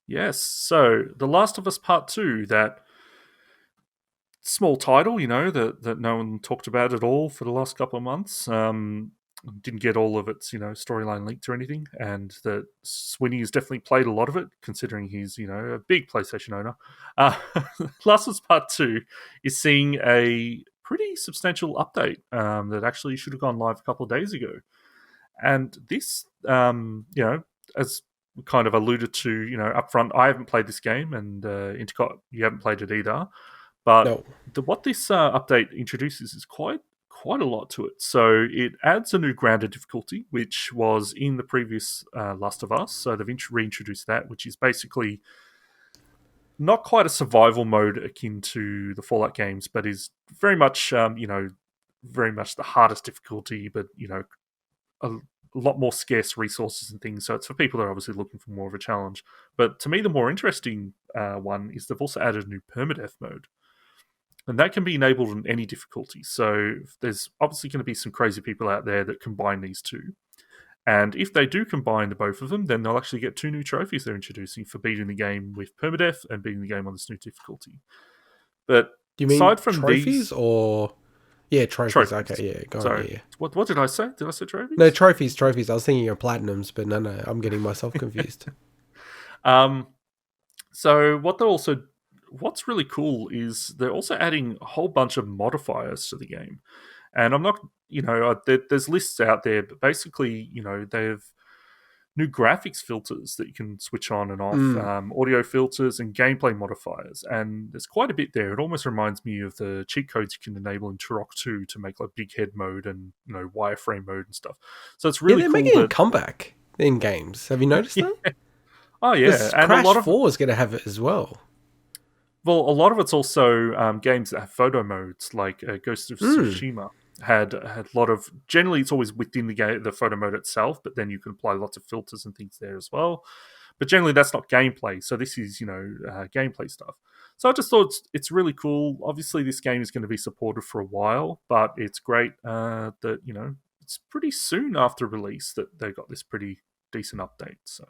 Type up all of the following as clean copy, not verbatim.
Yes. So, The Last of Us Part 2, that small title, that no one talked about at all for the last couple of months. Didn't get all of its, storyline leaked or anything, and that Sweeney has definitely played a lot of it, considering he's, a big PlayStation owner. Uh, Last of Us Part 2 is seeing a pretty substantial update that actually should have gone live a couple of days ago. And this, as we kind of alluded to, upfront, I haven't played this game, and Intercot, you haven't played it either. But No. what this update introduces is quite a lot to it. So it adds a new grounded difficulty, which was in the previous Last of Us. So they've reintroduced that, which is basically not quite a survival mode akin to the Fallout games, but is very much, very much the hardest difficulty, but a lot more scarce resources and things. So it's for people that are obviously looking for more of a challenge. But to me, the more interesting one is they've also added a new permadeath mode. And that can be enabled in any difficulty. So there's obviously going to be some crazy people out there that combine these two. And if they do combine the both of them, then they'll actually get two new trophies they're introducing for beating the game with permadeath and beating the game on this new difficulty. But Do you mean aside from trophies these or... Yeah, trophies. trophies, Okay, yeah, go on, sorry, yeah. what did I say? Did I say No, trophies? trophies. I was thinking of platinums, but no, I'm getting myself confused. Um, so what's really cool is they're also adding a whole bunch of modifiers to the game. And I'm not, there's lists out there, but basically, they've new graphics filters that you can switch on and off, Mm. audio filters and gameplay modifiers. And there's quite a bit there. It almost reminds me of the cheat codes you can enable in Turok 2 to make like big head mode and, wireframe mode and stuff. So it's Yeah, really they're cool making a that, comeback in games. Have you noticed yeah. that? Oh, yeah. Because And a Crash lot of 4 is going to have it as well. Well, a lot of it's also games that have photo modes, like Ghost of Mm. Tsushima had a lot of. Generally, it's always within the game, the photo mode itself, but then you can apply lots of filters and things there as well. But generally, that's not gameplay. So this is gameplay stuff. So I just thought it's really cool. Obviously, this game is going to be supported for a while, but it's great that it's pretty soon after release that they got this pretty decent update. So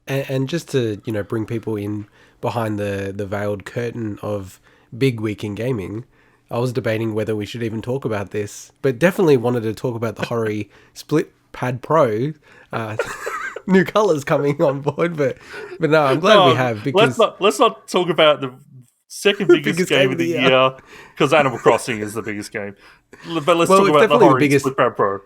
And just to, bring people in behind the veiled curtain of big week in gaming, I was debating whether we should even talk about this, but definitely wanted to talk about the Hori Split Pad Pro. Uh, New colors coming on board, but no, I'm glad we no, have, because let's not talk about the second the biggest biggest game game of of the the year. year because Animal Crossing is the biggest game. But let's Well, talk it's about the definitely the Hori biggest. Split Pad Pro.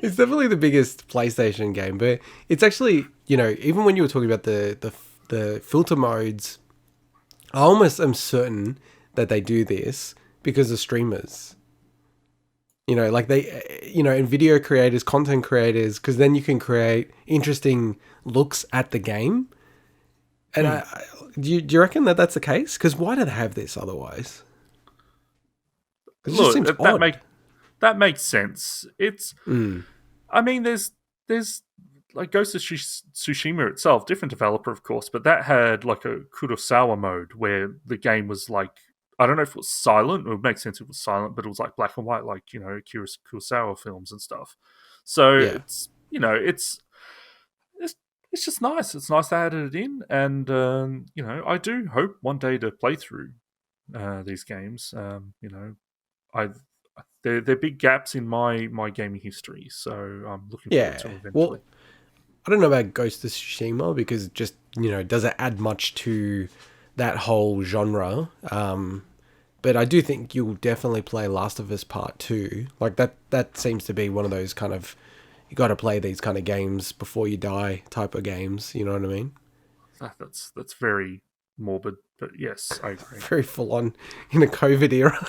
It's definitely the biggest PlayStation game, but it's actually, even when you were talking about the filter modes, I almost am certain that they do this because of streamers. Like and video creators, content creators, because then you can create interesting looks at the game. And Hmm. do you reckon that that's the case? Because why do they have this otherwise? 'Cause it just Look, seems that odd. that makes sense. It's Mm. I mean, there's like Ghost of Tsushima itself, different developer, of course, but that had like a Kurosawa mode where the game was like, I don't know if it was silent. It would make sense if it was silent, but it was like black and white, like Kurosawa films and stuff. So Yeah. it's it's just nice. It's nice they added it in, and I do hope one day to play through these games. I they're big gaps in my gaming history, so I'm looking forward to Yeah. them eventually. Well, I don't know about Ghost of Tsushima because it just, does it add much to that whole genre? But I do think you'll definitely play Last of Us Part 2. Like that seems to be one of those kind of, you got to play these kind of games before you die type of games. You know what I mean? That's very morbid, but yes, I agree. Very full on in a COVID era.